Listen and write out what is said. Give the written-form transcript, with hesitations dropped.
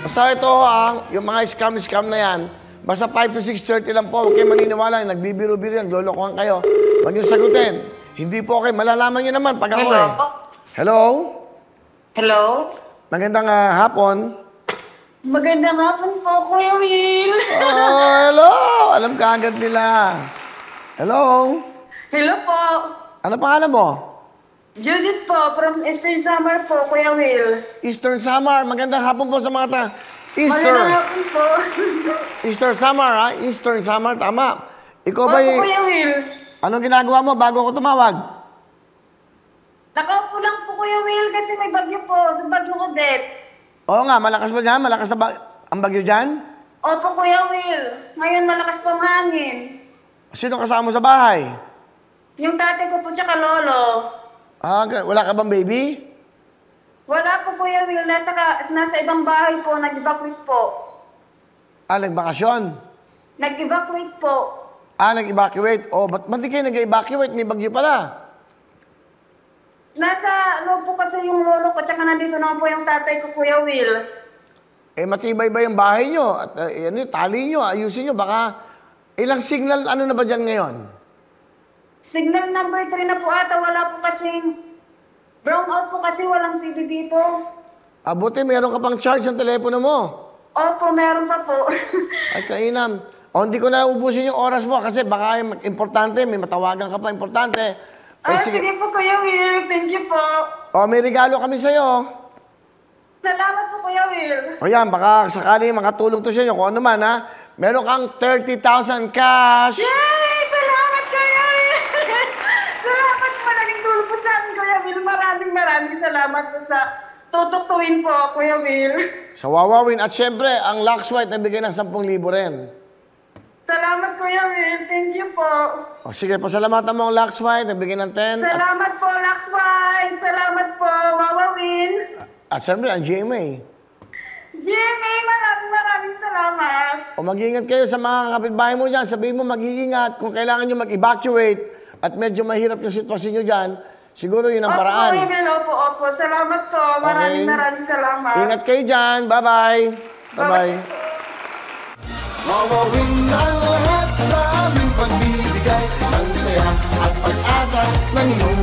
Basta ito yung mga scam na yan, basta 5 to 6:30 lang po, huwag kayo maniniwala, nagbibiro-biro yan, lolokohan kayo. Huwag nyo sagutin. Hindi po kayo, malalaman nyo naman pag ako eh. Hello? Hello? Magandang hapon. Magandang hapon po, Kuya Will. Oh, hello! Alam ka agad nila. Hello? Hello po. Ano pangalan mo? Judith po, from Eastern Summer po, Kuya Will. Eastern Summer. Magandang hapon po sa mga Magandang hapon po. Eastern Summer, ha? Eastern Summer, tama. Ikaw ba Opo, Kuya Will. Anong ginagawa mo bago ako tumawag? Nakaupo lang po, Kuya Will, kasi may bagyo po, sa bagyo Odette. Oo nga, malakas ba dyan? Malakas na ang bagyo dyan? Opo, Kuya Will. Ngayon malakas po ang hangin. Sino kasama mo sa bahay? Yung tatay ko po tsaka lolo. Wala ka bang baby? Wala po, Kuya Will. Nasa ibang bahay po, nag-evacuate po. Nagbakasyon? Nag-evacuate po. Nag-evacuate. Ba't di kayo nag-evacuate? May bagyo pala. Nasa loob po kasi yung lolo ko, tsaka nandito naman po yung tatay ko, Kuya Will. Matibay ba yung bahay nyo? At tali nyo, ayusin nyo. Baka ilang signal, na ba dyan ngayon? Signal number 3 na po ata. Wala po kasing brown out po kasi walang TV dito. Buti, meron ka pang charge ng telepono mo. Opo, meron pa po. Ay, kainam. Hindi ko na ubusin yung oras mo kasi baka importante, may matawagan ka pa, importante. Sige po, Kuya Will. Thank you po. May regalo kami sa'yo. Salamat po, Kuya Will. Yan, baka sakali makatulong to sa inyo kung ano man, ha? Meron kang 30,000 cash. Yay! Salamat, Kuya Will. Salamat po. Naging tulong po sa akin, Kuya Will. Maraming salamat po sa tutukuin po, Kuya Will. Sa Wawawin. At syempre, ang Lux White na bigay ng 10,000 rin. Salamat, Kuya Will. Thank you po. Sige, pasalamatan mo ang Lux White na bigay ng 10. Salamat po, Lux White. Salamat po, Wawawin. At syempre, ang GMA. Jimmy, maraming salamat. Mag-iingat kayo sa mga kapitbahay mo dyan. Sabihin mo, mag-iingat. Kung kailangan nyo mag-evacuate at medyo mahirap yung sitwasyon nyo dyan, siguro yun ang paraan. Opo. Salamat po. Maraming salamat. Ingat kayo dyan. Bye-bye. Bye-bye. Wawawin ang lahat sa aming pagbibigay ng saya at pag-asa ng iyong